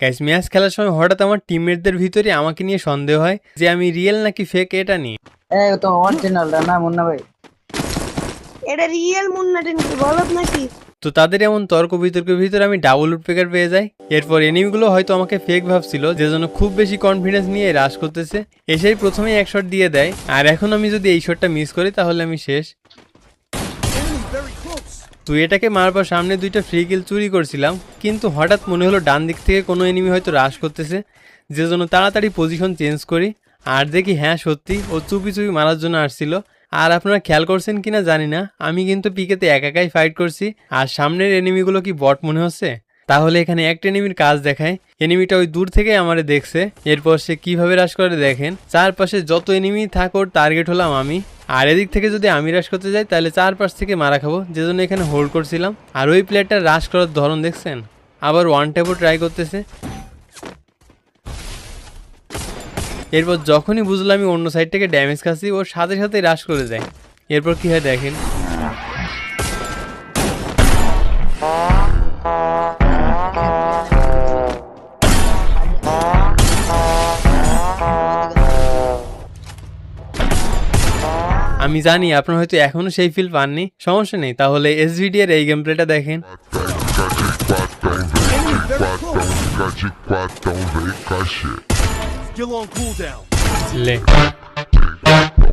Guys match খেলার সময় হঠাৎ আমার টিমমেটদের ভিতরে আমাকে নিয়ে সন্দেহ হয় যে আমি রিয়েল নাকি ফেক এটা নিয়ে। এই তো অরিজিনালটা না মুন্না ভাই? এটা রিয়েল মুন্নাটা নাকি বলত নাকি? তো তাদের এমন তর্ক বিতর্কের ভিতরে আমি ডাবল লুট পেকার পেয়ে যাই। এরপর এনিমিগুলো হয়তো আমাকে ফেক ভাবছিল, যে জন্য খুব বেশি কনফিডেন্স নিয়ে রাশ করতেছে। এসেই প্রথমেই এক শট দিয়ে দেয়, আর এখন আমি যদি এই শটটা মিস করি তাহলে আমি শেষ। তো এটাকে মারবার সামনে দুইটা ফ্রি কিল চুরি করছিলাম, কিন্তু হঠাৎ মনে হলো ডান দিক থেকে কোনো এনিমি হয়তো রাশ করতেছে, যে জন্য তাড়াতাড়ি পজিশন চেঞ্জ করি। আর দেখি হ্যাঁ সত্যি ও চুপি চুপি মারার জন্য আসছিল। আর আপনারা খেয়াল করছেন কিনা জানি না, আমি কিন্তু পিকেতে একাই ফাইট করছি, আর সামনের এনিমিগুলো কি বট মনে হচ্ছে। তাহলে এখানে একটা এনিমির কাজ দেখায়, এনিমিটা ওই দূর থেকে আমারে দেখছে। এরপর সে কিভাবে রাশ করে দেখেন, চারপাশে যত এনিমি থাক ওর টার্গেট হলাম আমি। আর এদিক থেকে যদি আমি রাশ করতে যাই তাহলে চারপাশ থেকে মারা খাবো, যে জন্য এখানে হোল্ড করছিলাম। আর ওই প্লেয়ারটার রাশ করার ধরন দেখছেন, আবার ওয়ান ট্যাপও ট্রাই করতেছে। এরপর যখনই বুঝলাম আমি অন্য সাইড থেকে ড্যামেজ খাচ্ছি, ওর সাথে সাথে রাশ করে দেয়। এরপর কি হয় দেখেন, আমি জানি আপনারা হয়তো এখনো সেই ফিল পাননি, সমস্যা নেই, তাহলে এসভিডি এর এই গেম প্লেটা দেখেন। Still on cooldown. লে